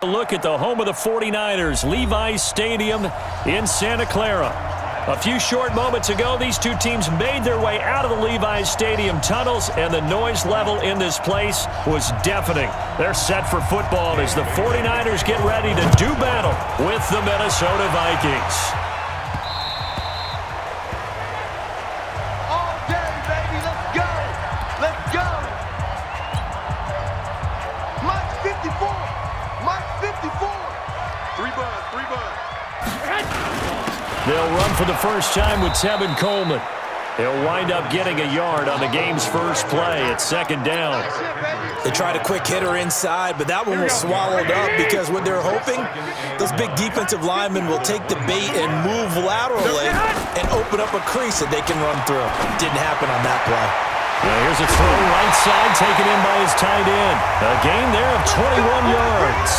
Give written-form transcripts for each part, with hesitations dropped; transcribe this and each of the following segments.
A look at the home of the 49ers, Levi's Stadium in Santa Clara. A few short moments ago, these two teams made their way out of the Levi's Stadium tunnels, and the noise level in this place was deafening. They're set for football as the 49ers get ready to do battle with the Minnesota Vikings. All day, baby. Let's go. Let's go. Mike 54. Mike 54. Three buds. They'll run for the first time with Tevin Coleman. They'll wind up getting a yard on the game's first play at second down. They tried a quick hitter inside, but that one was swallowed up because what they're hoping, those big defensive linemen will take the bait and move laterally and open up a crease that they can run through. Didn't happen on that play. Here's a throw right side taken in by his tight end. A gain there of 21 yards.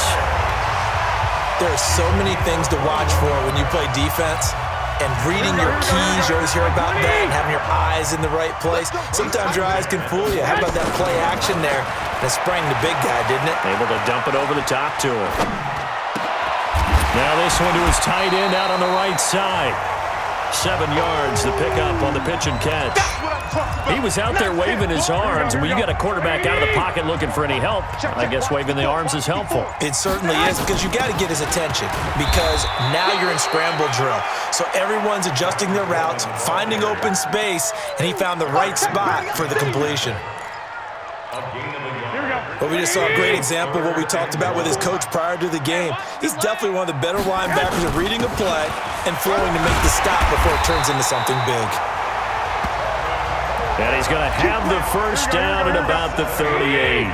There are so many things to watch for when you play defense. And reading your keys, you always hear about that, and having your eyes in the right place. Sometimes your eyes can fool you. How about that play action there? That sprang the big guy, didn't it? Able to dump it over the top to him. Now this one to his tight end out on the right side. 7 yards, the pickup on the pitch and catch. He was out there waving his arms, and when you got a quarterback out of the pocket looking for any help, I guess waving the arms is helpful. It certainly is, because you got to get his attention, because now you're in scramble drill. So everyone's adjusting their routes, finding open space, and he found the right spot for the completion. But we just saw a great example of what we talked about with his coach prior to the game. He's definitely one of the better linebackers at reading a play and flowing to make the stop before it turns into something big. And he's going to have the first down at about the 38.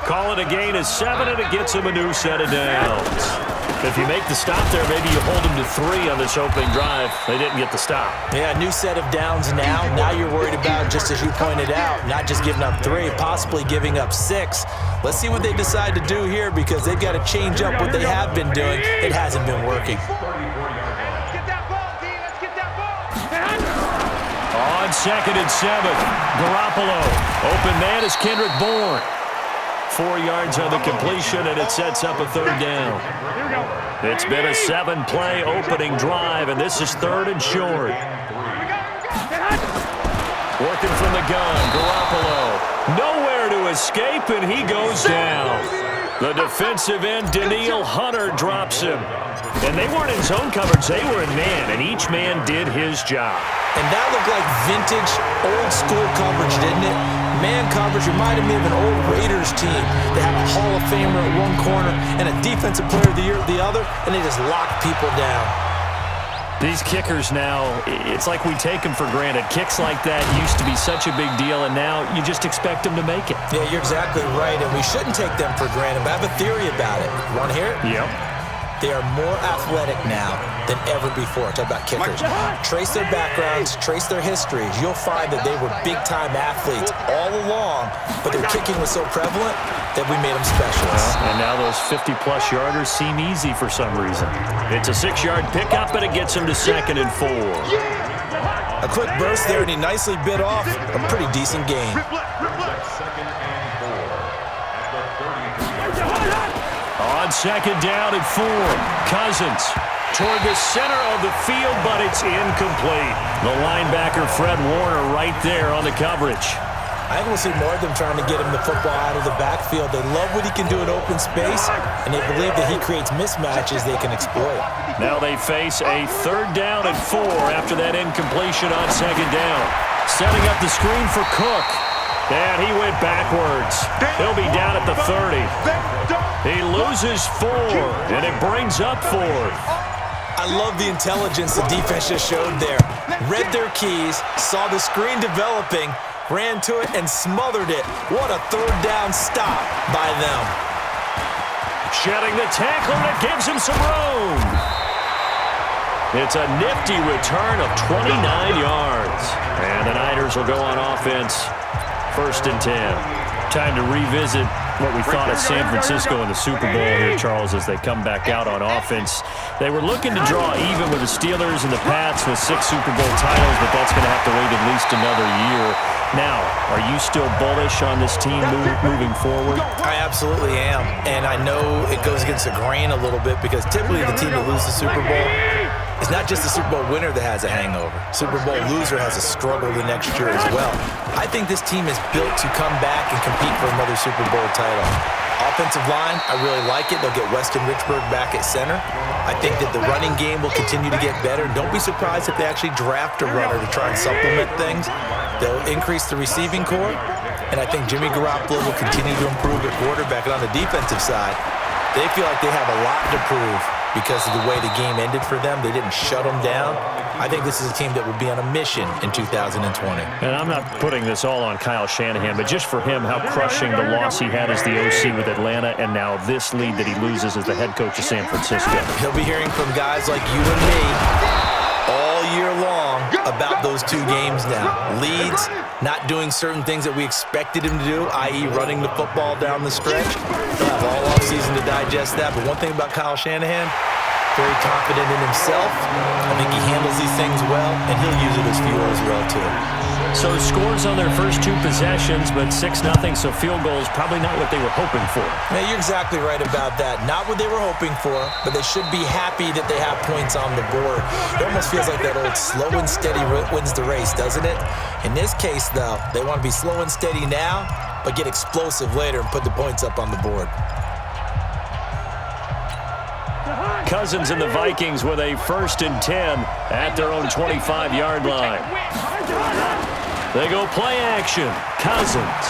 Call it a gain of 7, and it gets him a new set of downs. If you make the stop there, maybe you hold him to 3 on this opening drive. They didn't get the stop. Yeah, new set of downs now. Now you're worried about, just as you pointed out, not just giving up 3, possibly giving up 6. Let's see what they decide to do here, because they've got to change up what they have been doing. It hasn't been working. On 2nd and 7, Garoppolo. Open man is Kendrick Bourne. 4 yards on the completion, and it sets up a 3rd down. It's been a 7-play opening drive, and this is 3rd and short. Working from the gun, Garoppolo. Nowhere to escape, and he goes down. The defensive end, Danielle Hunter, drops him. And they weren't in zone coverage, they were in man, and each man did his job. And that looked like vintage, old-school coverage, didn't it? Man coverage reminded me of an old Raiders team. They had a Hall of Famer at one corner and a Defensive Player of the Year at the other, and they just locked people down. These kickers now, it's like we take them for granted. Kicks like that used to be such a big deal, and now you just expect them to make it. Yeah, you're exactly right, and we shouldn't take them for granted, but I have a theory about it. You want to hear it? Yep. They are more athletic now than ever before. Talk about kickers. Trace their backgrounds, trace their histories. You'll find that they were big-time athletes all along, but their kicking was so prevalent that we made them specialists. And now those 50-plus yarders seem easy for some reason. It's a 6-yard pickup, and it gets him to 2nd and 4. A quick burst there, and he nicely bit off a pretty decent gain. On 2nd down and 4, Cousins toward the center of the field, but it's incomplete. The linebacker, Fred Warner, right there on the coverage. I think we'll see more of them trying to get him the football out of the backfield. They love what he can do in open space, and they believe that he creates mismatches they can exploit. Now they face a 3rd down and 4 after that incompletion on 2nd down. Setting up the screen for Cook. And he went backwards. He'll be down at the 30. He loses 4, and it brings up 4th. I love the intelligence the defense just showed there. Read their keys, saw the screen developing, ran to it, and smothered it. What a 3rd down stop by them. Shedding the tackle, and it gives him some room. It's a nifty return of 29 yards. And the Niners will go on offense. 1st and 10. Time to revisit what we thought of San Francisco in the Super Bowl here, Charles, as they come back out on offense. They were looking to draw even with the Steelers and the Pats with 6 Super Bowl titles, but that's going to have to wait at least another year. Now, are you still bullish on this team moving forward? I absolutely am, and I know it goes against the grain a little bit because typically the team that loses the Super Bowl, it's not just the Super Bowl winner that has a hangover. Super Bowl loser has a struggle the next year as well. I think this team is built to come back and compete for another Super Bowl title. Offensive line, I really like it. They'll get Weston Richburg back at center. I think that the running game will continue to get better. Don't be surprised if they actually draft a runner to try and supplement things. They'll increase the receiving core, and I think Jimmy Garoppolo will continue to improve at quarterback. And on the defensive side, they feel like they have a lot to prove because of the way the game ended for them. They didn't shut them down. I think this is a team that will be on a mission in 2020. And I'm not putting this all on Kyle Shanahan, but just for him, how crushing the loss he had as the OC with Atlanta, and now this lead that he loses as the head coach of San Francisco. He'll be hearing from guys like you and me all year long about those 2 games now. Leads, not doing certain things that we expected him to do, i.e. running the football down the stretch. He'll have all offseason to digest that. But one thing about Kyle Shanahan, very confident in himself. I think he handles these things well, and he'll use it as fuel as well, too. So scores on their first 2 possessions, but 6-0, so field goals probably not what they were hoping for. Yeah, you're exactly right about that. Not what they were hoping for, but they should be happy that they have points on the board. It almost feels like that old slow and steady wins the race, doesn't it? In this case, though, they want to be slow and steady now, but get explosive later and put the points up on the board. Cousins and the Vikings with a 1st and 10 at their own 25-yard line. They go play action. Cousins.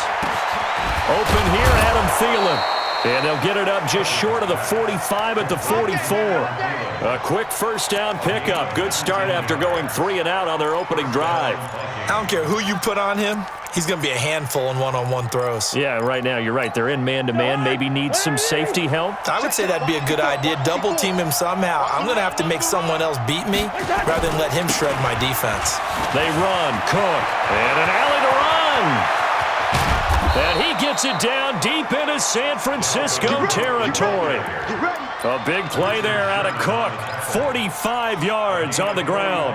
Open here, Adam Thielen. And they'll get it up just short of the 45 at the 44. A quick first down pickup. Good start after going 3 and out on their opening drive. I don't care who you put on him. He's going to be a handful in one-on-one throws. Yeah, right now, you're right. They're in man-to-man. Maybe needs some safety help. I would say that'd be a good idea. Double team him somehow. I'm going to have to make someone else beat me rather than let him shred my defense. They run. Cook. And an alley to run. And he gets it down deep into San Francisco territory. A big play there out of Cook. 45 yards on the ground.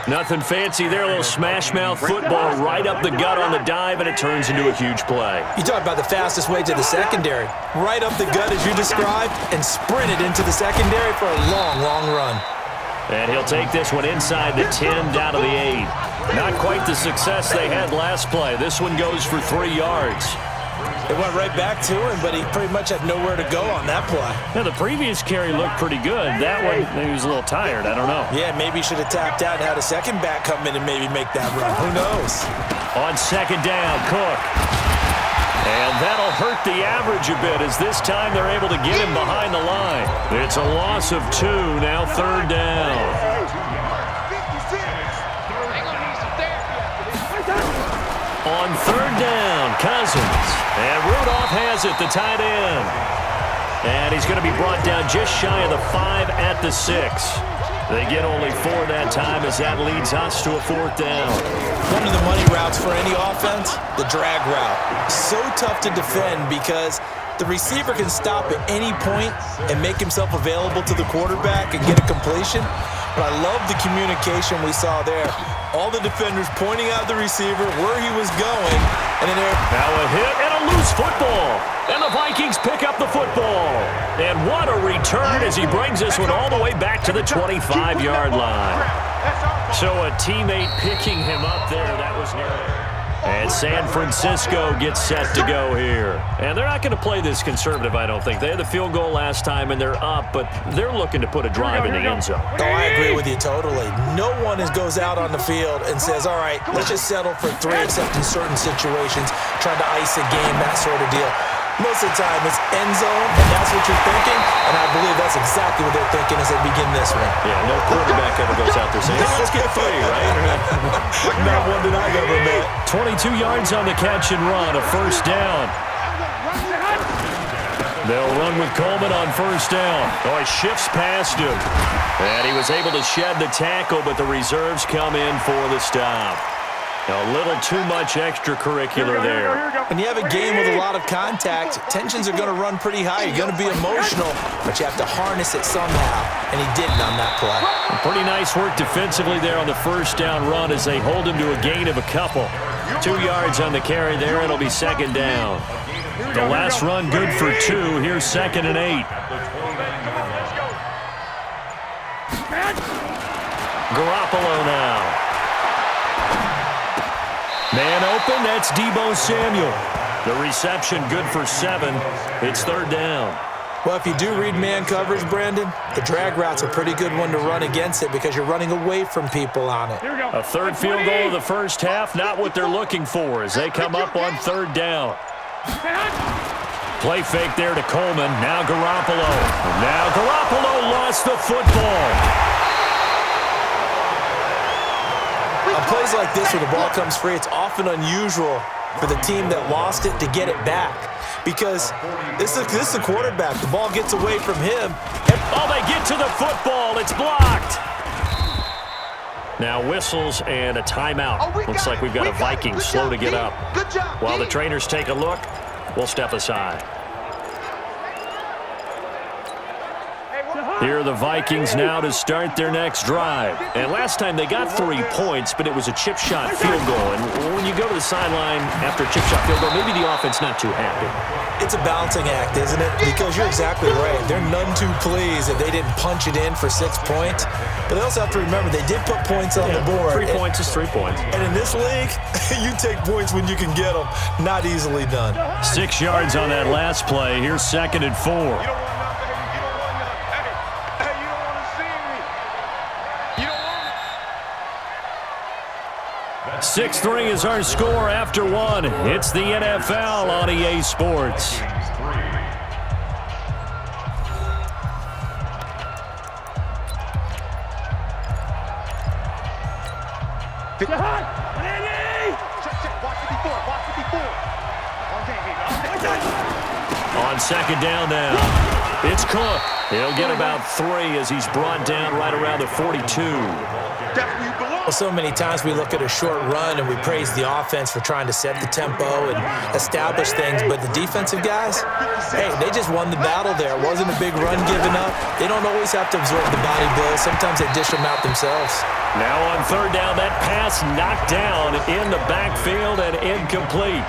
Nothing fancy there, a little smash-mouth football right up the gut on the dive, and it turns into a huge play. You talk about the fastest way to the secondary. Right up the gut, as you described, and sprinted into the secondary for a long, long run. And he'll take this one inside the 10, down to the 8. Not quite the success they had last play. This one goes for 3 yards. It went right back to him, but he pretty much had nowhere to go on that play. Yeah, the previous carry looked pretty good. That one, maybe he was a little tired. I don't know. Yeah, maybe he should have tapped out and had a second back come in and maybe make that run. Who knows? On 2nd down, Cook. And that'll hurt the average a bit as this time they're able to get him behind the line. It's a loss of 2, now 3rd down. On 3rd down, Cousins. And Rudolph has it, the tight end. And he's going to be brought down just shy of the 5 at the 6. They get only 4 that time as that leads us to a 4th down. One of the money routes for any offense, the drag route. So tough to defend because the receiver can stop at any point and make himself available to the quarterback and get a completion. But I love the communication we saw there. All the defenders pointing out the receiver, where he was going, and in there. Now a hit and a loose football. And the Vikings pick up the football. And what a return as he brings this one all the way back to the 25-yard line. So a teammate picking him up there. That was near. And San Francisco gets set to go here. And they're not going to play this conservative, I don't think. They had the field goal last time, and they're up, but they're looking to put a drive in the end zone. Oh, I agree with you totally. No one goes out on the field and says, all right, let's just settle for 3, except in certain situations, trying to ice a game, that sort of deal. Most of the time, it's end zone, and that's what you're thinking, and I believe that's exactly what they're thinking as they begin this one. Yeah, no quarterback ever goes out there saying, hey, let's get 3, right? Not one that I've ever met. 22 yards on the catch and run, a 1st down. They'll run with Coleman on 1st down. Oh, he shifts past him. And he was able to shed the tackle, but the reserves come in for the stop. A little too much extracurricular there. When you have a game with a lot of contact, tensions are going to run pretty high. You're going to be emotional, but you have to harness it somehow, and he didn't on that play. Pretty nice work defensively there on the first down run as they hold him to a gain of a couple. 2 yards on the carry there. It'll be second down. The last run good for 2. Here's 2nd and 8. Garoppolo now. Man open, that's Deebo Samuel. The reception good for 7. It's 3rd down. Well, if you do read man coverage, Brandon, the drag route's a pretty good one to run against it because you're running away from people on it. A 3rd field goal of the first half, not what they're looking for as they come up on 3rd down. Play fake there to Coleman. Now Garoppolo. Now Garoppolo lost the football. On plays like this where the ball comes free, it's often unusual for the team that lost it to get it back because this is the quarterback. The ball gets away from him. Oh, they get to the football. It's blocked. Now whistles and a timeout. Looks like we've got a Vikings slow to get up. While the trainers take a look, we'll step aside. Here are the Vikings now to start their next drive. And last time they got 3 points, but it was a chip shot field goal. And when you go to the sideline after a chip shot field goal, maybe the offense not too happy. It's a balancing act, isn't it? Because you're exactly right. They're none too pleased that they didn't punch it in for 6 points. But they also have to remember they did put points on the board. 3 points is 3 points. And in this league, you take points when you can get them. Not easily done. 6 yards on that last play. Here's 2nd and 4. 6-3 is our score after 1. It's the NFL on EA Sports. On 2nd down now, it's Cook. He'll get about 3 as he's brought down right around the 42. Well, so many times we look at a short run and we praise the offense for trying to set the tempo and establish things, but the defensive guys, hey, they just won the battle there. It wasn't a big run given up. They don't always have to absorb the body blow. Sometimes they dish them out themselves. Now on 3rd down, that pass knocked down in the backfield and incomplete.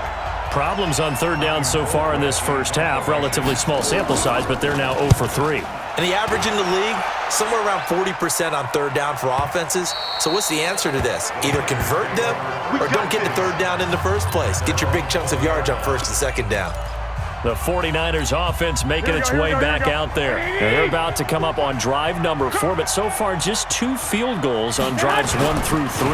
Problems on 3rd down so far in this first half. Relatively small sample size, but they're now 0 for 3. And the average in the league, somewhere around 40% on 3rd down for offenses. So what's the answer to this? Either convert them or don't get the 3rd down in the first place. Get your big chunks of yards on 1st and 2nd down. The 49ers offense making its way back out there. They're about to come up on drive number 4, but so far just 2 field goals on drives 1 through 3.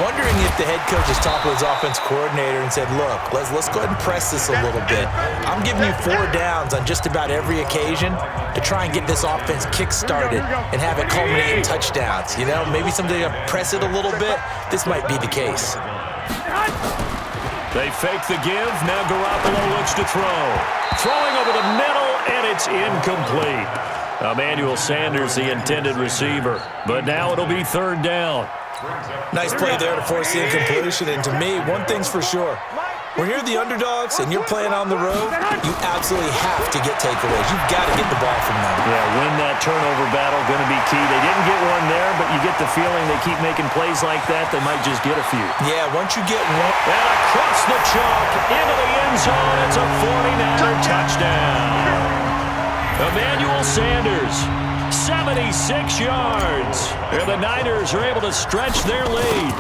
Wondering if the head coach has talked with his offense coordinator and said, look, let's go ahead and press this a little bit. I'm giving you 4 downs on just about every occasion to try and get this offense kick-started and have it culminate in touchdowns. You know, maybe someday to press it a little bit. This might be the case. They fake the give. Now Garoppolo looks to throw. Throwing over the middle, and it's incomplete. Emmanuel Sanders, the intended receiver. But now it'll be 3rd down. Nice play there to force the incompletion. And to me, one thing's for sure. When you're the underdogs and you're playing on the road, you absolutely have to get takeaways. You've got to get the ball from them. Yeah, win that turnover battle, going to be key. They didn't get one there, but you get the feeling they keep making plays like that, they might just get a few. Yeah, once you get one. And across the chalk, into the end zone, it's a 49er touchdown. Emmanuel Sanders, 76 yards. And the Niners are able to stretch their lead.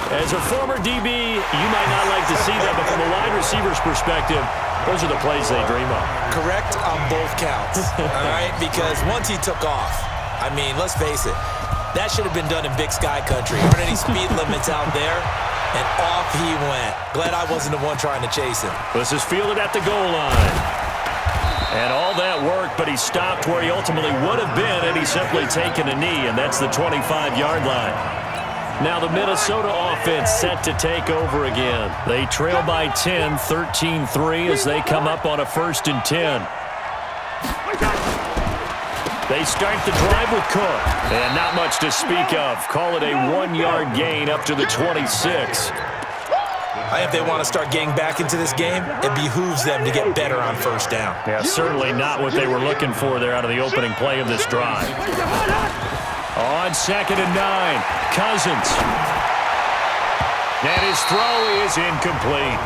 As a former DB, you might not like to see that, but from a wide receiver's perspective, those are the plays they dream of. Correct on both counts, all right? Because once he took off, I mean, let's face it, that should have been done in Big Sky Country. There aren't any speed limits out there, and off he went. Glad I wasn't the one trying to chase him. This is fielded at the goal line. And all that worked, but he stopped where he ultimately would have been had he simply taken a knee, and that's the 25-yard line. Now the Minnesota offense set to take over again. They trail by 10, 13-3 as they come up on a 1st and 10. They start the drive with Cook. And not much to speak of. Call it a 1-yard gain up to the 26. I think if they want to start getting back into this game, it behooves them to get better on first down. Yeah, certainly not what they were looking for there out of the opening play of this drive. On 2nd and 9, Cousins. And his throw is incomplete.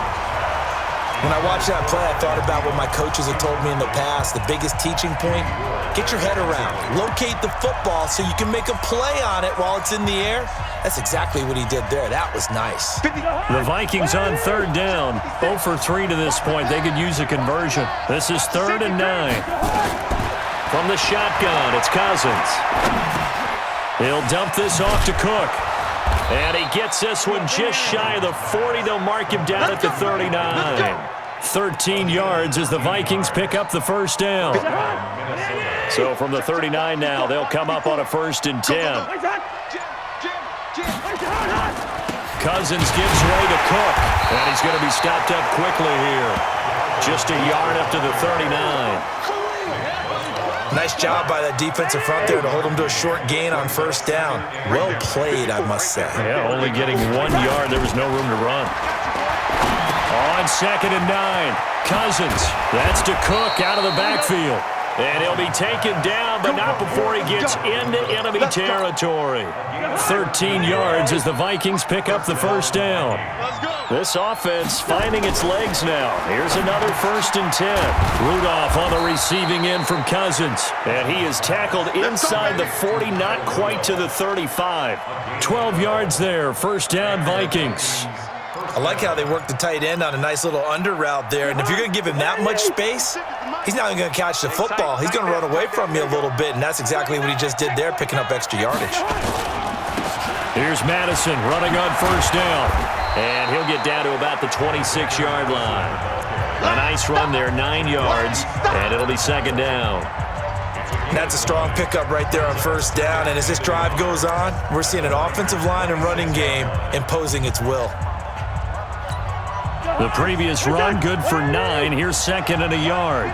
When I watched that play, I thought about what my coaches have told me in the past. The biggest teaching point, get your head around. Locate the football so you can make a play on it while it's in the air. That's exactly what he did there. That was nice. The Vikings on 3rd down. 0 for 3 to this point. They could use a conversion. This is 3rd and 9. From the shotgun, it's Cousins. He'll dump this off to Cook. And he gets this one just shy of the 40. They'll mark him down at the 39. 13 yards as the Vikings pick up the first down. So from the 39 now, they'll come up on a 1st and 10. Cousins gives way to Cook. And he's going to be stopped up quickly here. Just a yard up to the 39. Nice job by that defensive front there to hold him to a short gain on 1st down. Well played, I must say. Yeah, only getting 1 yard. There was no room to run. On 2nd and 9, Cousins. That's to Cook out of the backfield. And he'll be taken down, but not before he gets into enemy territory. 13 yards as the Vikings pick up the 1st down. This offense finding its legs now. Here's another 1st and 10. Rudolph on the receiving end from Cousins. And he is tackled inside the 40, not quite to the 35. 12 yards there, 1st down Vikings. I like how they work the tight end on a nice little under route there. And if you're going to give him that much space, he's not even going to catch the football. He's going to run away from you a little bit, and that's exactly what he just did there, picking up extra yardage. Here's Madison running on 1st down. And he'll get down to about the 26-yard line. A nice run there, 9 yards, and it'll be 2nd down. That's a strong pickup right there on 1st down. And as this drive goes on, we're seeing an offensive line and running game imposing its will. The previous run, good for 9. Here's 2nd and a yard.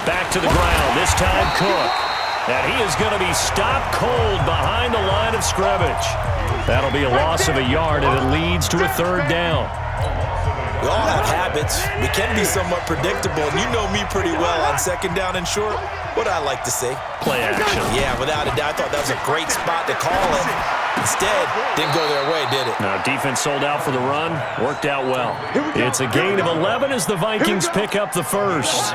Back to the ground, this time Cook. And he is going to be stopped cold behind the line of scrimmage. That'll be a loss of a yard, and it leads to a 3rd down. We all have habits. We can be somewhat predictable, and you know me pretty well on 2nd down and short. What I like to say? Play action. Yeah, without a doubt. I thought that was a great spot to call it. Instead, didn't go their way, did it? Now, defense sold out for the run. Worked out well. It's a gain of 11 as the Vikings pick up the 1st.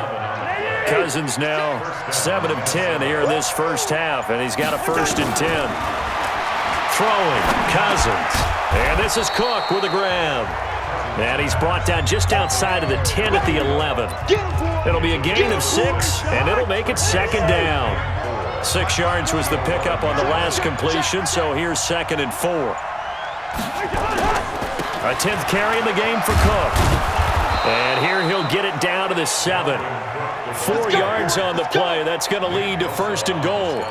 Cousins now 7 of 10 here in this 1st half, and he's got a 1st and 10. Throwing, Cousins. And this is Cook with a grab. And he's brought down just outside of the 10 at the 11. It'll be a gain of 6, and it'll make it 2nd down. 6 yards was the pickup on the last completion, so here's 2nd and 4. A 10th carry in the game for Cook. And here he'll get it down to the 7. 4 yards on the play. That's going to lead to 1st and goal.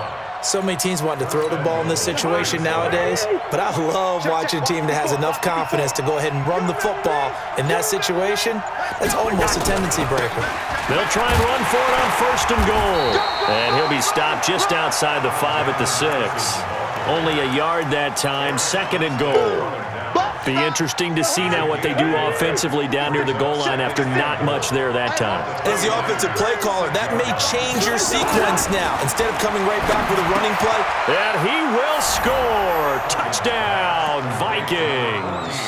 So many teams want to throw the ball in this situation nowadays, but I love watching a team that has enough confidence to go ahead and run the football in that situation. That's almost a tendency breaker. They'll try and run for it on 1st and goal. And he'll be stopped just outside the 5 at the 6. Only a yard that time, 2nd and goal. Be interesting to see now what they do offensively down near the goal line after not much there that time. As the offensive play caller, that may change your sequence now. Instead of coming right back with a running play. And he will score. Touchdown, Vikings.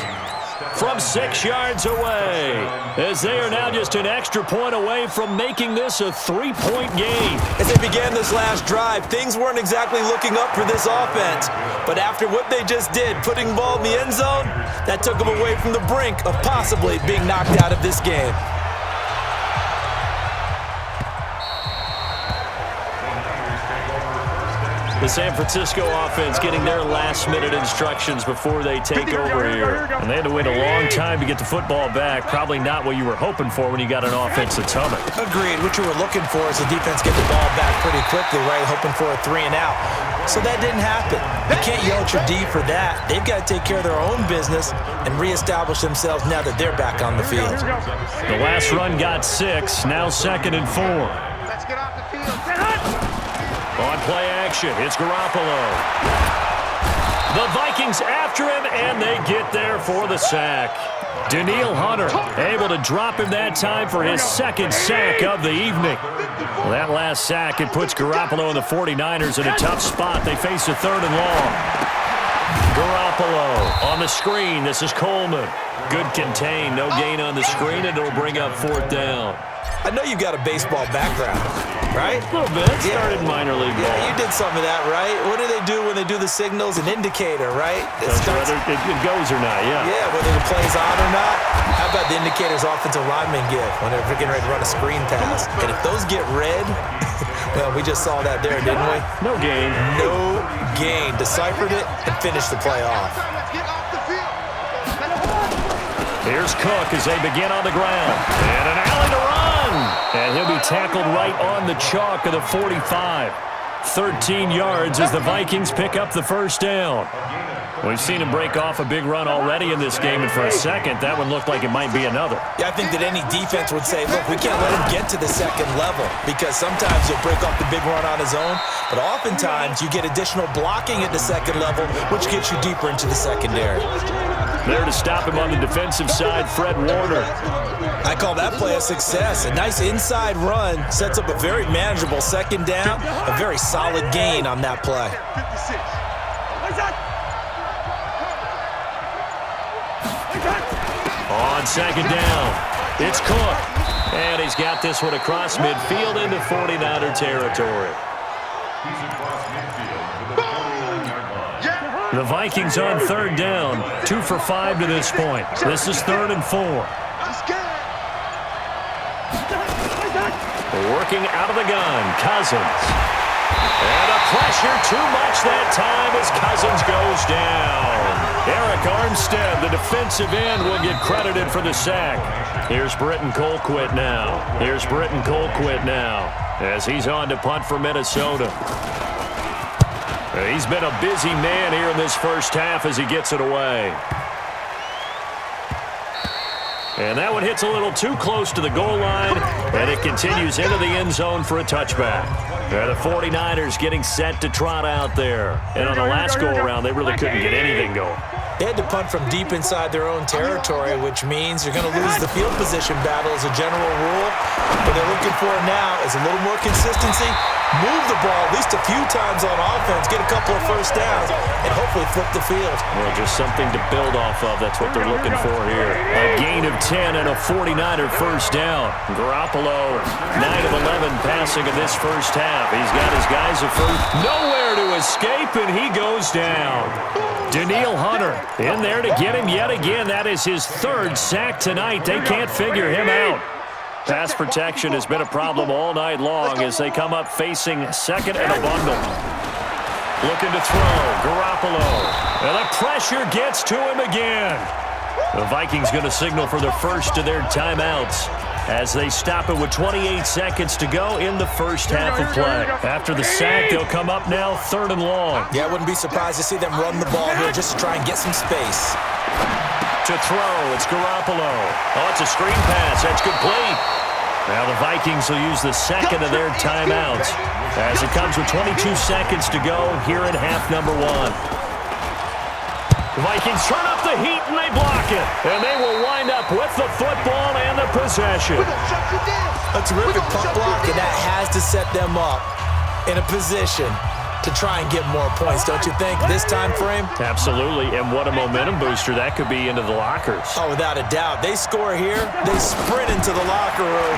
From 6 yards away, as they are now just an extra point away from making this a 3-point game. As they began this last drive, things weren't exactly looking up for this offense. But after what they just did, putting the ball in the end zone, that took them away from the brink of possibly being knocked out of this game. The San Francisco offense getting their last-minute instructions before they take over here. And they had to wait a long time to get the football back. Probably not what you were hoping for when you got an offense that's humming. Agreed. What you were looking for is the defense get the ball back pretty quickly, right? Hoping for a 3 and out. So that didn't happen. You can't yell at your D for that. They've got to take care of their own business and reestablish themselves now that they're back on the field. The last run got 6. Now 2nd and 4. Get off the field. On play action, it's Garoppolo. The Vikings after him, and they get there for the sack. Danielle Hunter able to drop him that time for his second sack of the evening. Well, that last sack, it puts Garoppolo and the 49ers in a tough spot. They face a 3rd and long. Garoppolo on the screen. This is Coleman. Good contain. No gain on the screen, and it'll bring up 4th down. I know you've got a baseball background, right? A little bit. Started minor league ball. Yeah, you did some of that, right? What do they do when they do the signals? An indicator, right? Whether it goes or not, yeah. Yeah, whether the play's on or not. How about the indicators offensive linemen give when they're getting ready to run a screen pass? And if those get red, well, we just saw that there, didn't we? No gain. No gain. Deciphered it and finished the play off. Get off the field. Here's Cook as they begin on the ground. And an alley to run. And he'll be tackled right on the chalk of the 45. 13 yards as the Vikings pick up the first down. We've seen him break off a big run already in this game, and for a second, that one looked like it might be another. Yeah, I think that any defense would say, look, we can't let him get to the second level because sometimes he'll break off the big run on his own, but oftentimes you get additional blocking at the second level, which gets you deeper into the secondary. There to stop him on the defensive side, Fred Warner. I call that play a success. A nice inside run sets up a very manageable second down, a very solid gain on that play. 56. On second down, it's Cook. And he's got this one across midfield into 49er territory. The Vikings on 3rd down, 2 for 5 to this point. This is 3rd and 4. Working out of the gun, Cousins. And a pressure too much that time as Cousins goes down. Eric Armstead, the defensive end, will get credited for the sack. Here's Britton Colquitt now. As he's on to punt for Minnesota. He's been a busy man here in this first half as he gets it away. And that one hits a little too close to the goal line, and it continues into the end zone for a touchback. The 49ers getting set to trot out there. And on the last go-around, they really couldn't get anything going. They had to punt from deep inside their own territory, which means you're going to lose the field position battle as a general rule. What they're looking for now is a little more consistency, move the ball at least a few times on offense, get a couple of first downs, and hopefully flip the field. Well, just something to build off of. That's what they're looking for here. A gain of 10 and a 49er first down. Garoppolo, 9 of 11 passing in this first half. He's got his guys at first. Nowhere to escape, and he goes down. Danielle Hunter in there to get him yet again. That is his 3rd sack tonight. They can't figure him out. Pass protection has been a problem all night long as they come up facing 2nd and a bundle. Looking to throw. Garoppolo. And the pressure gets to him again. The Vikings going to signal for the first of their timeouts as they stop it with 28 seconds to go in the first half of play. After the sack, they'll come up now 3rd and long. Yeah, I wouldn't be surprised to see them run the ball here just to try and get some space. To throw, it's Garoppolo. Oh, it's a screen pass. That's complete. Now the Vikings will use the second of their timeouts as it comes with 22 seconds to go here in half number 1. The Vikings turn up the heat and they block it. And they will wind up with the football and the possession. A terrific punt block, and that has to set them up in a position to try and get more points, don't you think, this time frame? Absolutely, and what a momentum booster that could be into the lockers. Oh, without a doubt. They score here, they sprint into the locker room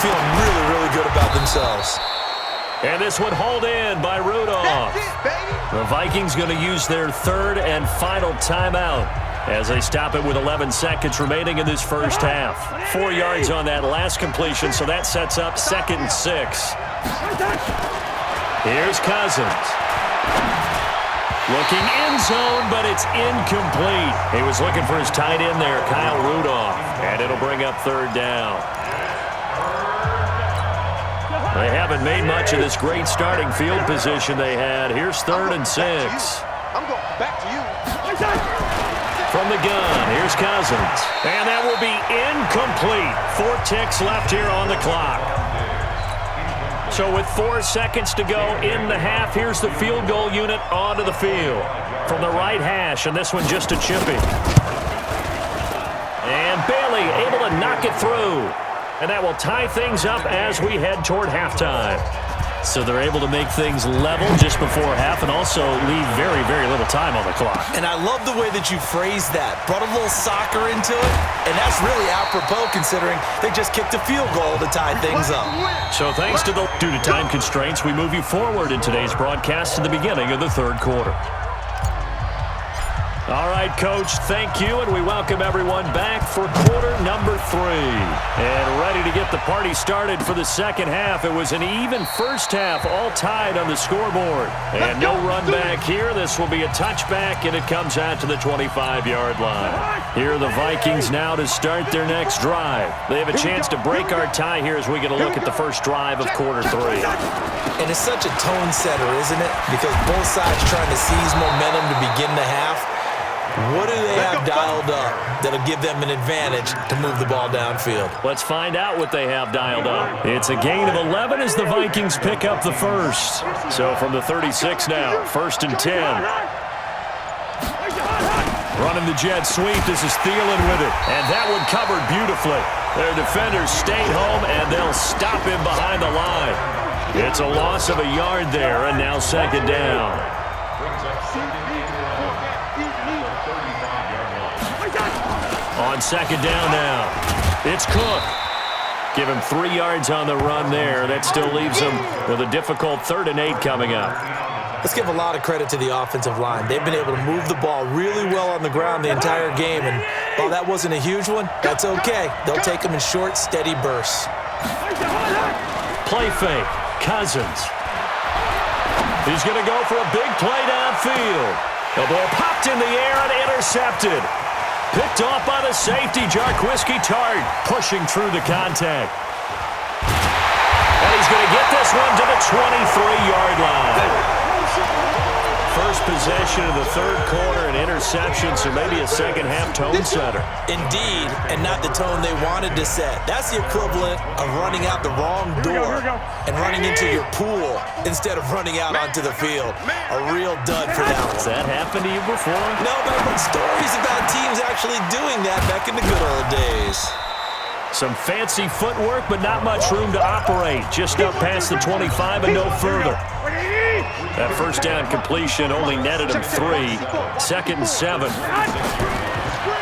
feeling really, really good about themselves. And this one hauled in by Rudolph. The Vikings going to use their 3rd and final timeout as they stop it with 11 seconds remaining in this first half. 4 yards on that last completion, so that sets up 2nd and 6. Here's Cousins. Looking end zone, but it's incomplete. He was looking for his tight end there, Kyle Rudolph, and it'll bring up 3rd down. They haven't made much of this great starting field position they had. Here's 3rd and 6. I'm going back to you. From the gun, here's Cousins. And that will be incomplete. 4 ticks left here on the clock. So with 4 seconds to go in the half, here's the field goal unit onto the field. From the right hash, and this one just a chippy. And Bailey able to knock it through. And that will tie things up as we head toward halftime. So they're able to make things level just before half and also leave very, very little time on the clock. And I love the way that you phrased that. Brought a little soccer into it, and that's really apropos considering they just kicked a field goal to tie things up. So thanks to due to time constraints, we move you forward in today's broadcast to the beginning of the third quarter. All right, Coach, thank you, and we welcome everyone back for quarter number 3. And ready to get the party started for the second half. It was an even first half, all tied on the scoreboard. And no run back here. This will be a touchback, and it comes out to the 25-yard line. Here are the Vikings now to start their next drive. They have a chance to break our tie here as we get a look at the first drive of quarter 3. And it's such a tone setter, isn't it? Because both sides trying to seize momentum to begin the half. What do they have dialed up that'll give them an advantage to move the ball downfield? Let's find out what they have dialed up. It's a gain of 11 as the Vikings pick up the first. So from the 36 now, 1st and 10. Running the jet sweep. This is Thielen with it. And that one covered beautifully. Their defenders stayed home, and they'll stop him behind the line. It's a loss of a yard there, and now second down. On second down now, it's Cook. Give him 3 yards on the run there. That still leaves him with a difficult 3rd and 8 coming up. Let's give a lot of credit to the offensive line. They've been able to move the ball really well on the ground the entire game, and while that wasn't a huge one, that's okay. They'll take them in short, steady bursts. Play fake, Cousins. He's going to go for a big play downfield. The ball popped in the air and intercepted. Picked off by the safety, Jarquiski Tart, pushing through the contact. And he's going to get this one to the 23-yard line. First possession of the third quarter, an interception, so maybe a second-half tone setter. Indeed, and not the tone they wanted to set. That's the equivalent of running out the wrong door and running into your pool instead of running out onto the field. A real dud for that one. Has that happened to you before? No, but I've heard stories about teams actually doing that back in the good old days. Some fancy footwork, but not much room to operate. Just up past the 25 and no further. That first down completion only netted him 3. 2nd and 7.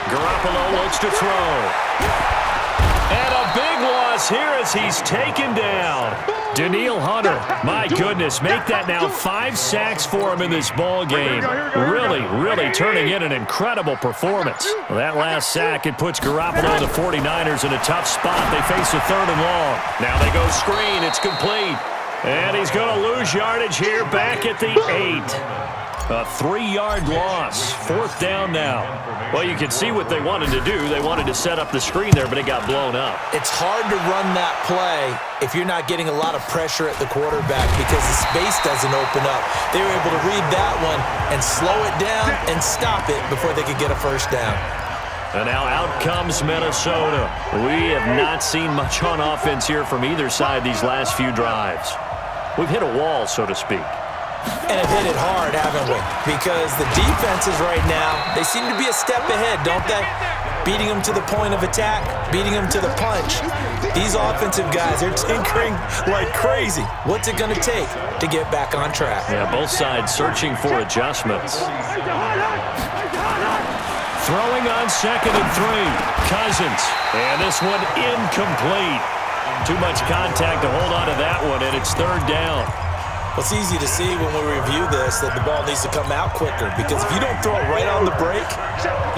Garoppolo looks to throw. And a big loss here as he's taken down. Danielle Hunter, my goodness, make that now 5 sacks for him in this ball game. Really turning in an incredible performance. Well, that last sack, it puts Garoppolo and the 49ers in a tough spot. They face a 3rd and long. Now they go screen. It's complete. And he's going to lose yardage here back at the 8. A 3-yard loss. 4th down now. Well, you can see what they wanted to do. They wanted to set up the screen there, but it got blown up. It's hard to run that play if you're not getting a lot of pressure at the quarterback because the space doesn't open up. They were able to read that one and slow it down and stop it before they could get a first down. And now out comes Minnesota. We have not seen much on offense here from either side these last few drives. We've hit a wall, so to speak. And have hit it hard, haven't we? Because the defenses right now, they seem to be a step ahead, don't they? Beating them to the point of attack, beating them to the punch. These offensive guys are tinkering like crazy. What's it going to take to get back on track? Yeah, both sides searching for adjustments. Throwing on 2nd and 3. Cousins. And this one incomplete. Too much contact to hold on to that one, and it's 3rd down. Well, it's easy to see when we review this that the ball needs to come out quicker because if you don't throw it right on the break,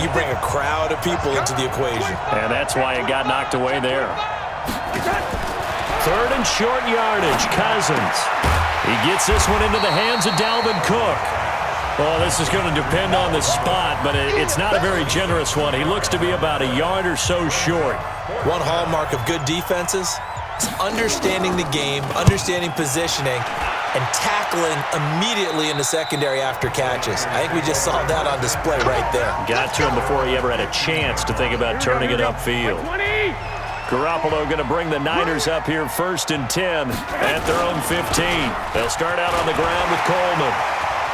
you bring a crowd of people into the equation. And that's why it got knocked away there. 3rd and short yardage, Cousins. He gets this one into the hands of Dalvin Cook. Well, this is going to depend on the spot, but it's not a very generous one. He looks to be about a yard or so short. One hallmark of good defenses is understanding the game, understanding positioning, and tackling immediately in the secondary after catches. I think we just saw that on display right there. Got to him before he ever had a chance to think about turning it upfield. Garoppolo going to bring the Niners up here 1st and 10 at their own 15. They'll start out on the ground with Coleman.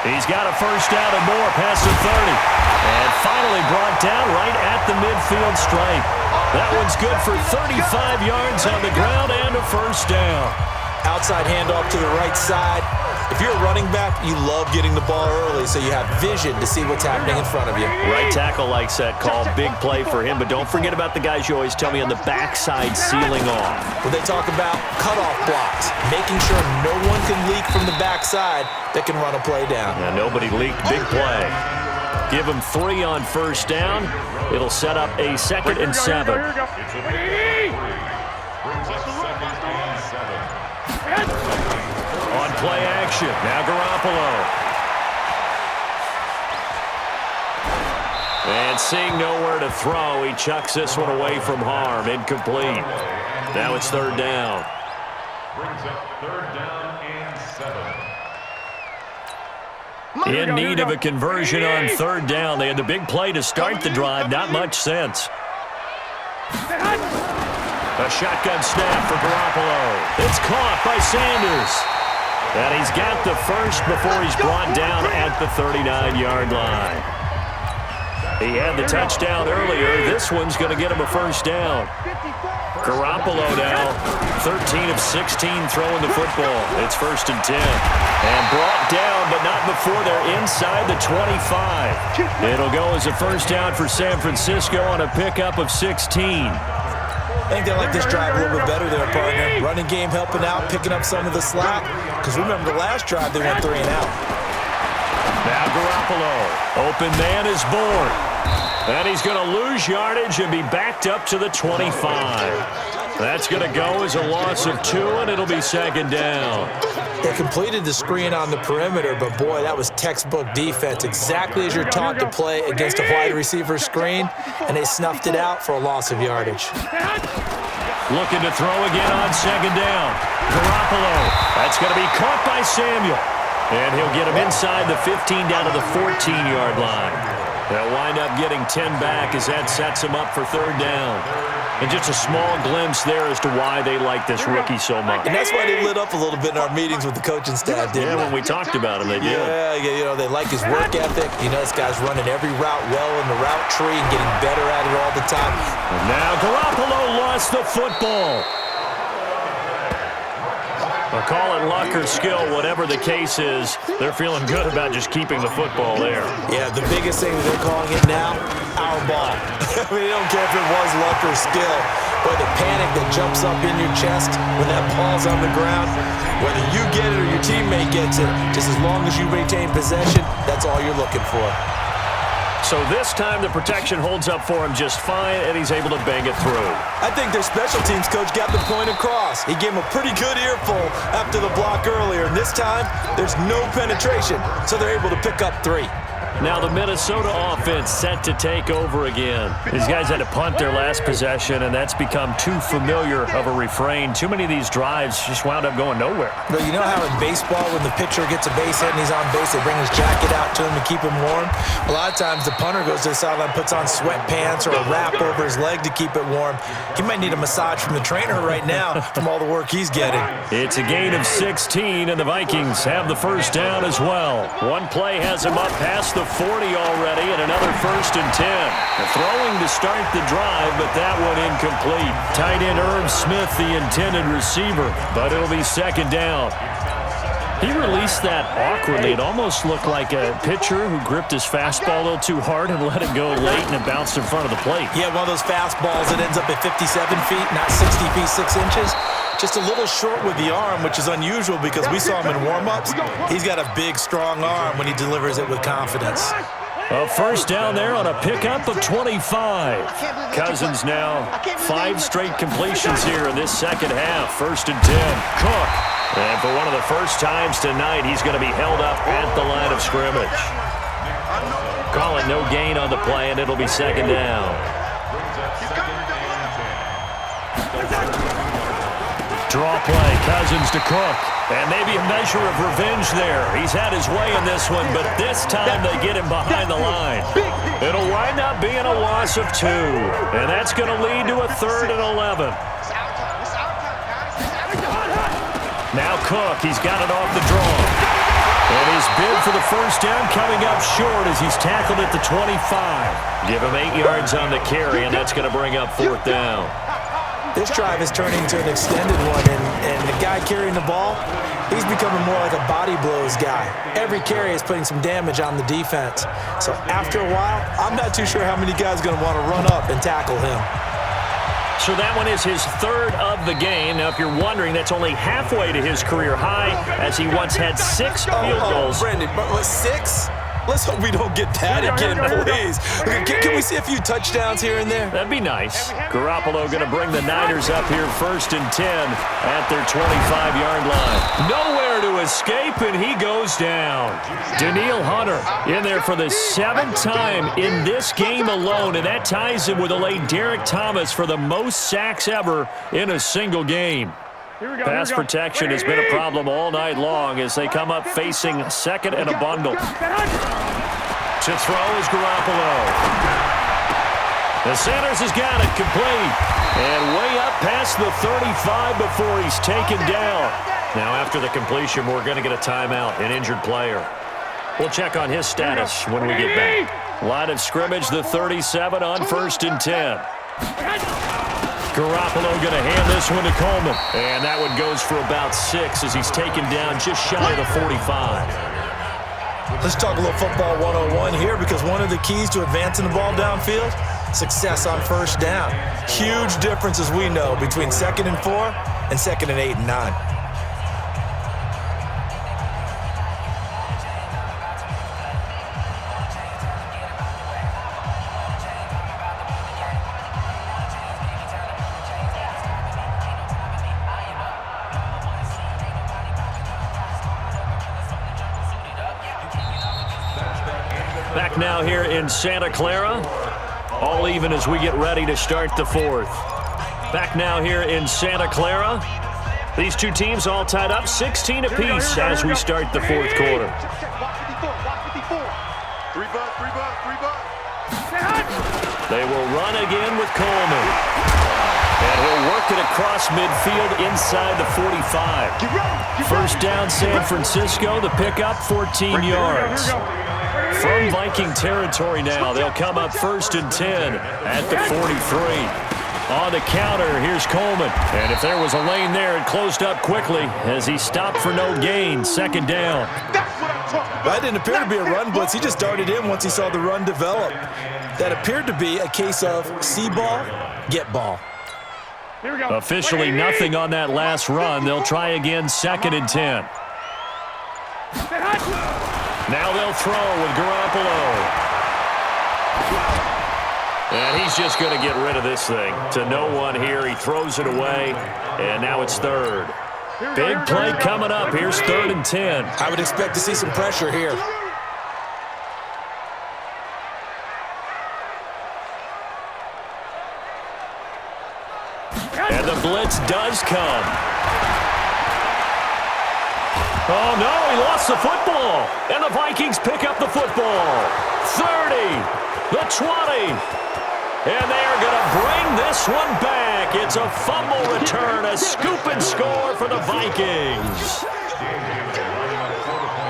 He's got a first down and more past the 30. And finally brought down right at the midfield stripe. That one's good for 35 yards on the ground and a first down. Outside handoff to the right side. If you're a running back, you love getting the ball early so you have vision to see what's happening in front of you. Right tackle likes that call. Big play for him, but don't forget about the guys you always tell me on the backside sealing off. When they talk about cutoff blocks, making sure no one can leak from the backside that can run a play down. Yeah, nobody leaked. Big play. Give him 3 on first down. It'll set up a 2nd and 7. On play action, now Garoppolo. And seeing nowhere to throw, he chucks this one away from harm. Incomplete. Now it's 3rd down. Brings up 3rd down and 7. In need of a conversion on 3rd down. They had the big play to start the drive. Not much sense. A shotgun snap for Garoppolo. It's caught by Sanders. And he's got the first before he's brought down at the 39-yard line. He had the touchdown earlier. This one's going to get him a first down. Garoppolo now, 13 of 16 throwing the football. It's 1st and 10. And brought down, but not before they're inside the 25. It'll go as a first down for San Francisco on a pickup of 16. I think they like this drive a little bit better there, partner. Running game helping out, picking up some of the slack. Because remember, the last drive, they went 3 and out. Now Garoppolo. Open man is born. And he's going to lose yardage and be backed up to the 25. That's going to go as a loss of 2, and it'll be 2nd down. They completed the screen on the perimeter, but boy, that was textbook defense. Exactly as you're taught to play against a wide receiver screen, and they snuffed it out for a loss of yardage. Looking to throw again on 2nd down. Garoppolo. That's going to be caught by Samuel. And he'll get him inside the 15 down to the 14-yard line. They'll wind up getting 10 back as that sets him up for 3rd down. And just a small glimpse there as to why they like this rookie so much. And that's why they lit up a little bit in our meetings with the coaching staff, didn't they? When we talked about him, they did. Yeah, you know, they like his work ethic. You know, this guy's running every route well in the route tree and getting better at it all the time. And now Garoppolo lost the football. I'll call it luck or skill, whatever the case is. They're feeling good about just keeping the football there. Yeah, the biggest thing that they're calling it now, our ball. I mean, they don't care if it was luck or skill. But the panic that jumps up in your chest when that ball's on the ground, whether you get it or your teammate gets it, just as long as you retain possession, that's all you're looking for. So this time the protection holds up for him just fine, and he's able to bang it through. I think their special teams coach got the point across. He gave him a pretty good earful after the block earlier, and this time there's no penetration, so they're able to pick up 3. Now the Minnesota offense set to take over again. These guys had to punt their last possession, and that's become too familiar of a refrain. Too many of these drives just wound up going nowhere. But you know how in baseball, when the pitcher gets a base hit and he's on base, they bring his jacket out to him to keep him warm? A lot of times the punter goes to the sideline, puts on sweatpants or a wrap over his leg to keep it warm. He might need a massage from the trainer right now from all the work he's getting. It's a gain of 16, and the Vikings have the first down as well. One play has him up past the 40 already, and another 1st and 10. They're throwing to start the drive, but that one incomplete. Tight end Irv Smith, the intended receiver, but it'll be 2nd down. He released that awkwardly. It almost looked like a pitcher who gripped his fastball a little too hard and let it go late, and it bounced in front of the plate. Yeah, one of those fastballs that ends up at 57 feet, not 60 feet, 6 inches. Just a little short with the arm, which is unusual because we saw him in warm-ups. He's got a big, strong arm when he delivers it with confidence. A first down there on a pickup of 25. Cousins now 5 straight completions here in this second half. 1st and 10. Cook. And for one of the first times tonight, he's going to be held up at the line of scrimmage. Call it no gain on the play, and it'll be 2nd down. Draw play, Cousins to Cook. And maybe a measure of revenge there. He's had his way in this one, but this time they get him behind the line. It'll wind up being a loss of 2. And that's going to lead to a 3rd and 11. Now Cook, he's got it off the draw. And his bid for the first down coming up short as he's tackled at the 25. Give him 8 yards on the carry, and that's going to bring up 4th down. This drive is turning into an extended one, and the guy carrying the ball, he's becoming more like a body blows guy. Every carry is putting some damage on the defense. So after a while, I'm not too sure how many guys are going to want to run up and tackle him. So that one is his 3rd of the game. Now, if you're wondering, that's only halfway to his career high, as he once had 6 field goals. Brendan, but 6? Let's hope we don't get that again, please. Can we see a few touchdowns here and there? That'd be nice. Garoppolo going to bring the Niners up here 1st and 10 at their 25-yard line. Nowhere to escape, and he goes down. Danielle Hunter in there for the 7th time in this game alone, and that ties him with a late Derek Thomas for the most sacks ever in a single game. Pass protection has been a problem all night long as they come up facing 2nd and a bundle. To throw is Garoppolo. The Sanders has got it complete. And way up past the 35 before he's taken down. Now after the completion, we're going to get a timeout, an injured player. We'll check on his status when we get back. Line of scrimmage, the 37 on 1st and 10. Garoppolo going to hand this one to Coleman. And that one goes for about 6 as he's taken down just shy of the 45. Let's talk a little football 101 here, because one of the keys to advancing the ball downfield, success on 1st down. Huge difference, as we know, between 2nd and 4 and 2nd and 8 and 9. Back now here in Santa Clara. All even as we get ready to start the 4th. Back now here in Santa Clara. These two teams all tied up 16 apiece as we start the 4th quarter. They will run again with Coleman. And he'll work it across midfield inside the 45. 1st down San Francisco. The pickup 14 yards. From Viking territory now, they'll come up 1st and 10 at the 43. On the counter, here's Coleman. And if there was a lane there, it closed up quickly as he stopped for no gain. 2nd down. That didn't appear to be a run blitz. He just darted in once he saw the run develop. That appeared to be a case of see ball, get ball. Officially nothing on that last run. They'll try again 2nd and 10. Now they'll throw with Garoppolo. And he's just going to get rid of this thing. To no one here. He throws it away. And now it's 3rd. Big play coming up. Here's 3rd and 10. I would expect to see some pressure here. And the blitz does come. Oh, no, he lost the football. And the Vikings pick up the football. 30, the 20. And they are going to bring this one back. It's a fumble return, a scoop and score for the Vikings.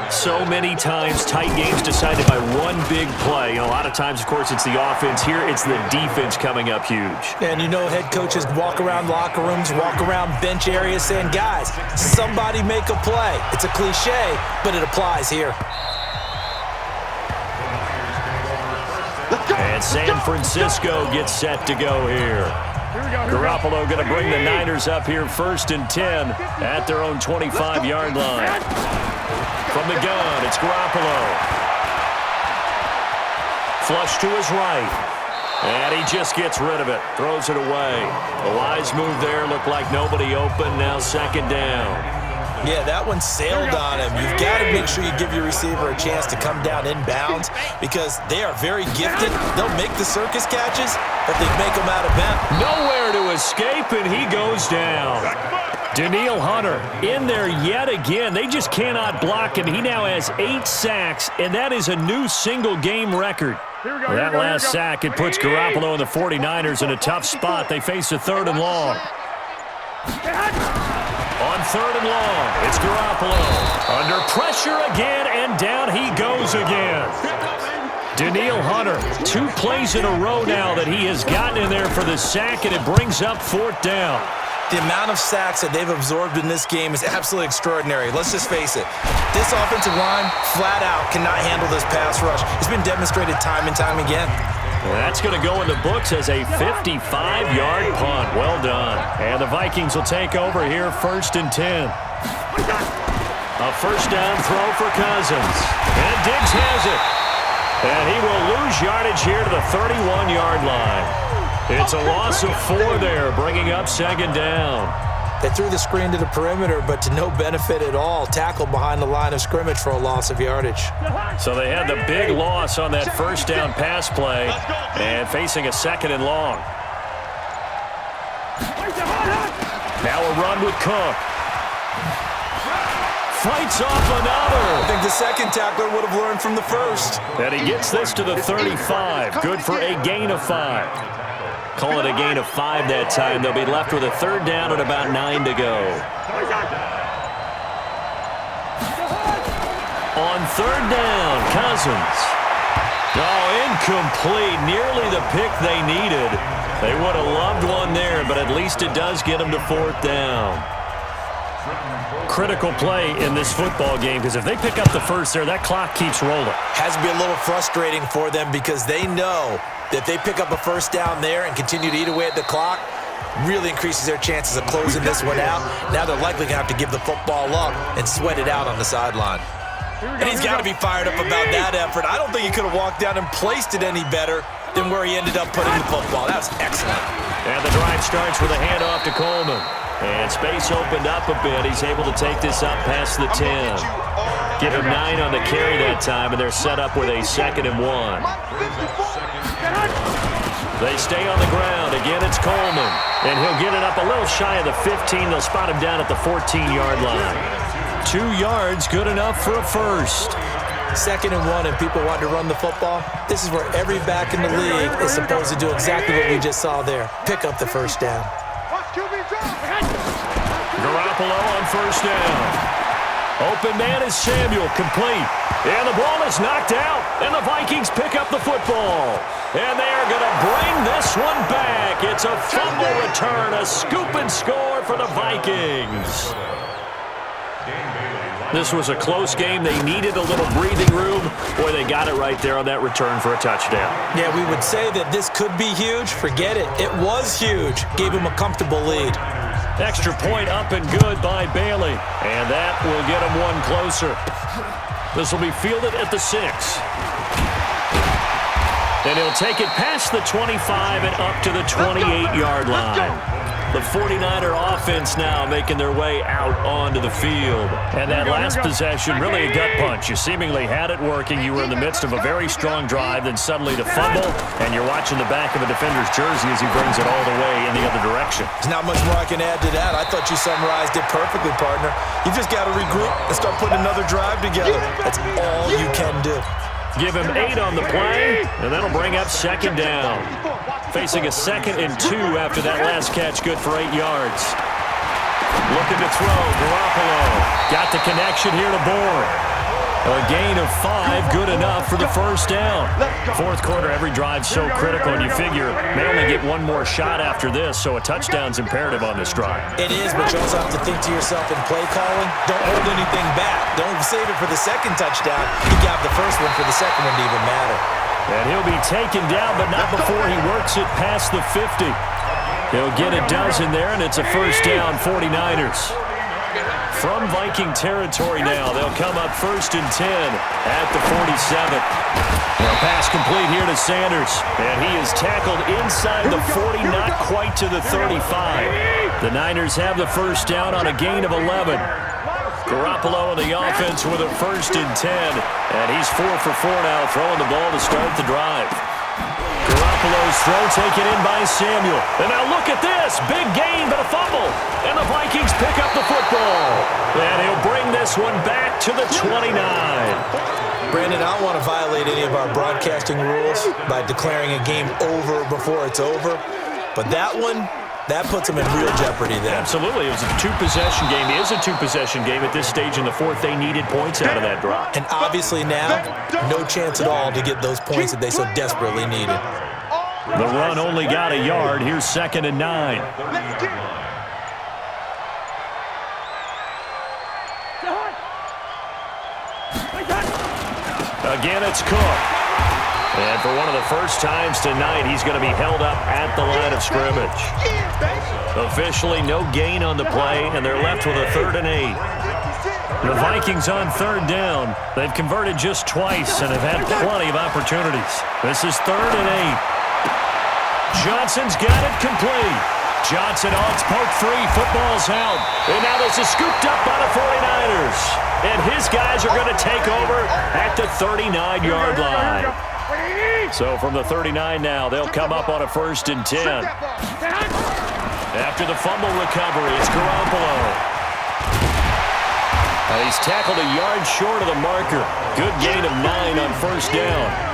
So many times tight games decided by one big play. And a lot of times, of course, it's the offense. Here, it's the defense coming up huge. And you know head coaches walk around locker rooms, walk around bench areas saying, guys, somebody make a play. It's a cliche, but it applies here. And San Francisco gets set to go here. Garoppolo going to bring the Niners up here 1st and 10 at their own 25-yard line. From the gun, it's Garoppolo. Flush to his right. And he just gets rid of it. Throws it away. A wise move there. Looked like nobody open. Now 2nd down. Yeah, that one sailed on him. You've got to make sure you give your receiver a chance to come down inbounds because they are very gifted. They'll make the circus catches, but they make them out of bounds. Nowhere to escape, and he goes down. Danielle Hunter in there yet again. They just cannot block him. He now has 8 sacks, and that is a new single-game record. That last sack, it puts Garoppolo and the 49ers in a tough spot. They face a 3rd and long. On 3rd and long, it's Garoppolo. Under pressure again, and down he goes again. Danielle Hunter, 2 plays in a row now that he has gotten in there for the sack, and it brings up 4th down. The amount of sacks that they've absorbed in this game is absolutely extraordinary. Let's just face it. This offensive line, flat out, cannot handle this pass rush. It's been demonstrated time and time again. That's going to go in the books as a 55-yard punt. Well done. And the Vikings will take over here, 1st and 10. A 1st down throw for Cousins. And Diggs has it. And he will lose yardage here to the 31-yard line. It's a loss of 4 there, bringing up 2nd down. They threw the screen to the perimeter, but to no benefit at all. Tackled behind the line of scrimmage for a loss of yardage. So they had the big loss on that 1st down pass play and facing a 2nd and long. Now a run with Cook. Fights off another. I think the second tackler would have learned from the first. And he gets this to the 35. Good for a gain of 5. Call it a gain of 5 that time. They'll be left with a 3rd down and about 9 to go. On 3rd down, Cousins. Oh, incomplete. Nearly the pick they needed. They would have loved one there, but at least it does get them to 4th down. Critical play in this football game, because if they pick up the first there, that clock keeps rolling. Has to be a little frustrating for them because they know that they pick up a 1st down there and continue to eat away at the clock, really increases their chances of closing this one out. Now they're likely going to have to give the football up and sweat it out on the sideline. And he's got to be fired up about that effort. I don't think he could have walked down and placed it any better than where he ended up putting the football. That was excellent. And the drive starts with a handoff to Coleman. And space opened up a bit. He's able to take this up past the 10. Give him 9 on the carry that time, and they're set up with a 2nd and 1. They stay on the ground. Again, it's Coleman. And he'll get it up a little shy of the 15. They'll spot him down at the 14-yard line. 2 yards, good enough for a 1st. 2nd and 1, and people want to run the football. This is where every back in the league is supposed to do exactly what we just saw there. Pick up the 1st down. Garoppolo on 1st down. Open man is Samuel, complete. And the ball is knocked out, and the Vikings pick up the football. And they are going to bring this one back. It's a fumble return, a scoop and score for the Vikings. This was a close game. They needed a little breathing room. Boy, they got it right there on that return for a touchdown. Yeah, we would say that this could be huge. Forget it. It was huge. Gave him a comfortable lead. Extra point up and good by Bailey. And that will get him one closer. This will be fielded at the 6. And he'll take it past the 25 and up to the 28-yard line. The 49er offense now making their way out onto the field. And that last possession, really a gut punch. You seemingly had it working. You were in the midst of a very strong drive, then suddenly the fumble, and you're watching the back of a defender's jersey as he brings it all the way in the other direction. There's not much more I can add to that. I thought you summarized it perfectly, partner. You just got to regroup and start putting another drive together. That's all you can do. Give him 8 on the play, and that'll bring up 2nd down. Facing a 2nd and 2 after that last catch, good for 8 yards. Looking to throw, Garoppolo. Got the connection here to Bourne. A gain of 5, good enough for the 1st down. 4th quarter, every drive's so critical, and you figure may only get one more shot after this, so a touchdown's imperative on this drive. It is, but you also have to think to yourself in play calling, don't hold anything back. Don't save it for the 2nd touchdown. You got the 1st one for the 2nd one to even matter. And he'll be taken down, but not before he works it past the 50. He'll get a dozen there, and it's a 1st down, 49ers. From Viking territory now, they'll come up 1st and 10 at the 47. Now pass complete here to Sanders, and he is tackled inside the 40, not quite to the 35. The Niners have the 1st down on a gain of 11. Garoppolo on the offense with a 1st and 10, and he's 4 for 4 now, throwing the ball to start the drive. Garoppolo's throw taken in by Samuel. And now look at this. Big gain, but a fumble. And the Vikings pick up the football. And he'll bring this one back to the 29. Brandon, I don't want to violate any of our broadcasting rules by declaring a game over before it's over. But that one, that puts them in real jeopardy there. Absolutely. It was a two-possession game. It is a two-possession game at this stage in the fourth. They needed points out of that drive. And obviously now, no chance at all to get those points that they so desperately needed. The run only got a yard. Here's 2nd and 9. Again, it's Cook. And for one of the first times tonight, he's going to be held up at the line of scrimmage. Officially, no gain on the play, and they're left with a 3rd and 8. The Vikings on 3rd down. They've converted just twice and have had plenty of opportunities. This is 3rd and 8. Johnson's got it complete. Johnson on poke free. Football's out. And now this is scooped up by the 49ers. And his guys are going to take over at the 39-yard line. So from the 39 now, they'll come up on a 1st and 10. After the fumble recovery, it's Garoppolo. He's tackled a yard short of the marker. Good gain of 9 on 1st down.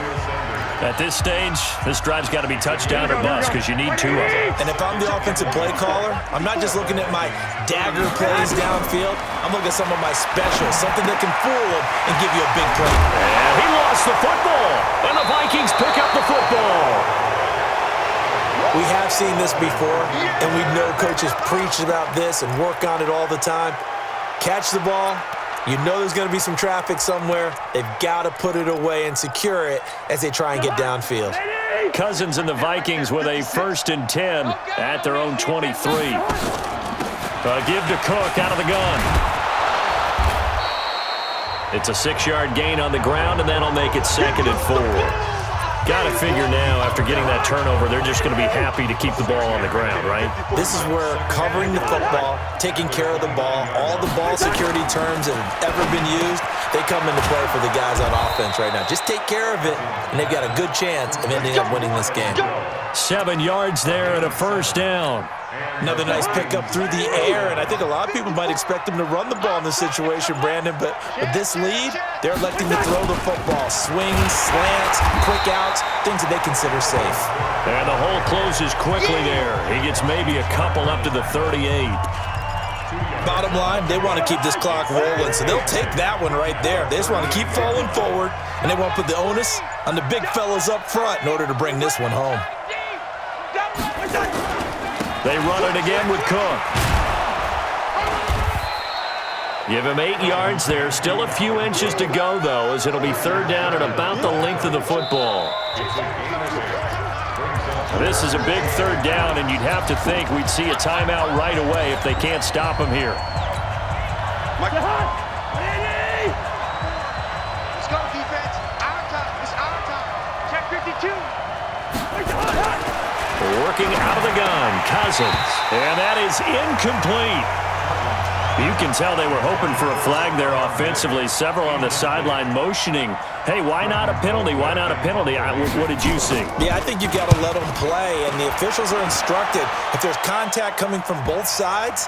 At this stage, this drive's got to be touchdown or bust because you need 2 of them. And if I'm the offensive play caller, I'm not just looking at my dagger plays downfield. I'm looking at some of my specials, something that can fool them and give you a big play. And he lost the football, and the Vikings pick up the football. We have seen this before, and we know coaches preach about this and work on it all the time. Catch the ball. You know there's going to be some traffic somewhere. They've got to put it away and secure it as they try and get downfield. Cousins and the Vikings with a 1st and 10 at their own 23. Give to Cook out of the gun. It's a 6-yard gain on the ground, and that'll make it 2nd and 4. Got to figure now, after getting that turnover, they're just going to be happy to keep the ball on the ground, right? This is where covering the football, taking care of the ball, all the ball security terms that have ever been used, they come into play for the guys on offense right now. Just take care of it, and they've got a good chance of ending up winning this game. 7 yards there and a 1st down. Another nice pickup through the air, and I think a lot of people might expect them to run the ball in this situation, Brandon, but with this lead, they're electing to throw the football. Swings, slants, quick outs, things that they consider safe. And the hole closes quickly there. He gets maybe a couple up to the 38. Bottom line, they want to keep this clock rolling, so they'll take that one right there. They just want to keep falling forward, and they want to put the onus on the big fellas up front in order to bring this one home. They run it again with Cook. Give him 8 yards there. Still a few inches to go, though, as it'll be 3rd down and about the length of the football. This is a big 3rd down, and you'd have to think we'd see a timeout right away if they can't stop him here. Let's go, defense. Our time. It's our time. Check 52. Working out of the gun, Cousins. And that is incomplete. You can tell they were hoping for a flag there offensively. Several on the sideline motioning. Hey, why not a penalty? Why not a penalty? What did you see? Yeah, I think you've got to let them play, and the officials are instructed. If there's contact coming from both sides,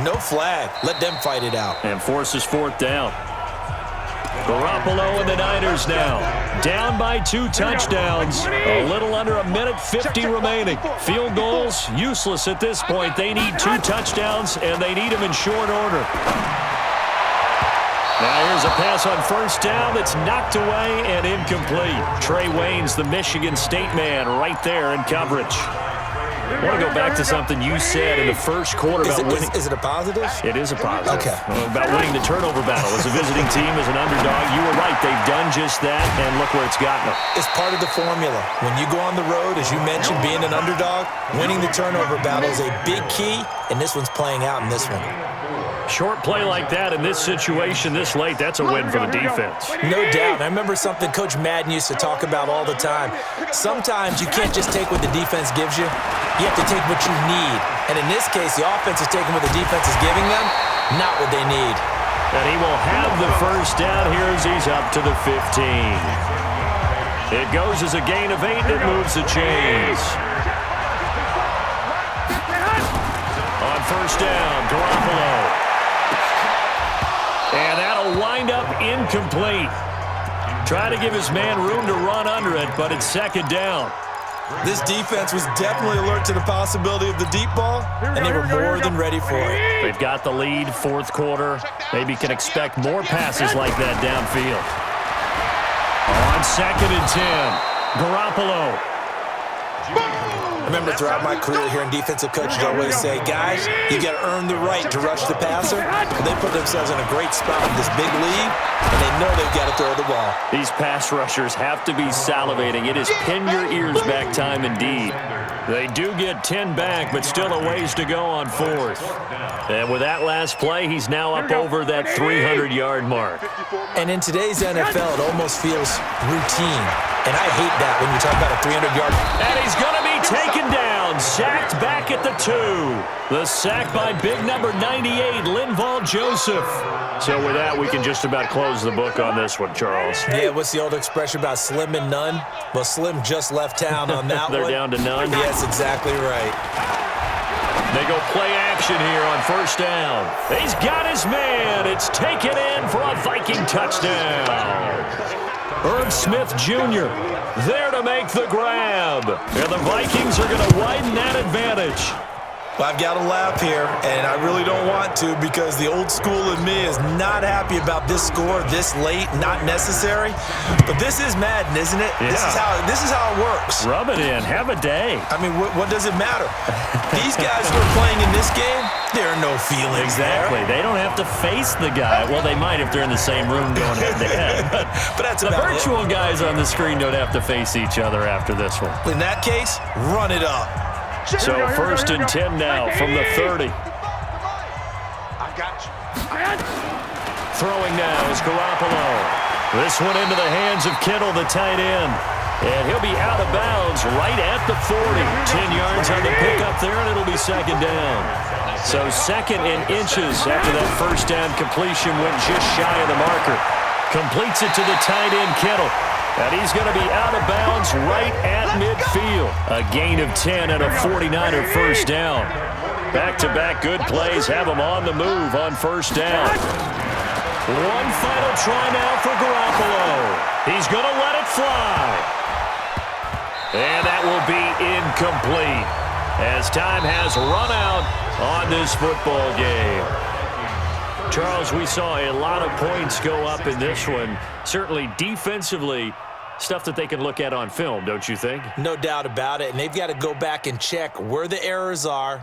no flag. Let them fight it out. And forces 4th down. Garoppolo and the Niners now. Down by 2 touchdowns. A little under a minute 50 remaining. Field goals, useless at this point. They need 2 touchdowns, and they need them in short order. Now here's a pass on 1st down that's knocked away and incomplete. Trey Waynes, the Michigan State man, right there in coverage. I want to go back to something you said in the first quarter about winning. Is it a positive? It is a positive. Okay. About winning the turnover battle. As a visiting team, as an underdog, you were right. They've done just that, and look where it's gotten them. It's part of the formula. When you go on the road, as you mentioned, being an underdog, winning the turnover battle is a big key, and this one's playing out in this one. Short play like that in this situation this late, that's a win for the defense. No doubt. I remember something Coach Madden used to talk about all the time. Sometimes you can't just take what the defense gives you. You have to take what you need. And in this case, the offense is taking what the defense is giving them, not what they need. And he will have the 1st down here as he's up to the 15. It goes as a gain of 8, and it moves the chains. On first down, Garoppolo. And that'll wind up incomplete. Try to give his man room to run under it, but it's second down. This defense was definitely alert to the possibility of the deep ball, and they were more than ready for it. They've got the lead, fourth quarter. Maybe can expect more passes like that downfield. On second and 10, Garoppolo. I remember throughout my career hearing defensive coaches always say, guys, you got to earn the right to rush the passer. But they put themselves in a great spot in this big lead, and they know they've got to throw the ball. These pass rushers have to be salivating. It is pin your ears back time indeed. They do get 10 back, but still a ways to go on fourth. And with that last play, he's now up over that 300-yard mark. And in today's NFL, it almost feels routine. And I hate that when you talk about a 300-yard. And he's going to be taken down, sacked back at the 2. The sack by big number 98, Linval Joseph. So with that, we can just about close the book on this one, Charles. Yeah, what's the old expression about slim and none? Well, Slim just left town on that They're one. down to none? Yes, exactly right. They go play action here on first down. He's got his man. It's taken in for a Viking touchdown. Irv Smith Jr. there to make the grab. And the Vikings are going to widen that advantage. Well, I've got to laugh here, and I really don't want to because the old school in me is not happy about this score this late, not necessary. But this is Madden, isn't it? Yeah. This is how it works. Rub it in. Have a day. I mean, what does it matter? These guys who are playing in this game, there are no feelings Exactly. there. They don't have to face the guy. Well, they might if they're in the same room going head-to-head. But that's The about virtual guys on the screen don't have to face each other after this one. it. In that case, run it up. So first and 10 now from the 30. I got you. Throwing now is Garoppolo. This one into the hands of Kittle, the tight end. And he'll be out of bounds right at the 40. 10 yards on the pickup there, and it'll be second down. So second and inches after that first down completion went just shy of the marker. Completes it to the tight end, Kittle. And he's going to be out of bounds right at midfield. A gain of 10 and a 49er first down. Back-to-back good plays have him on the move on first down. One final try now for Garoppolo. He's going to let it fly. And that will be incomplete as time has run out on this football game. Charles, we saw a lot of points go up in this one. Certainly defensively, stuff that they can look at on film, don't you think? No doubt about it. And they've got to go back and check where the errors are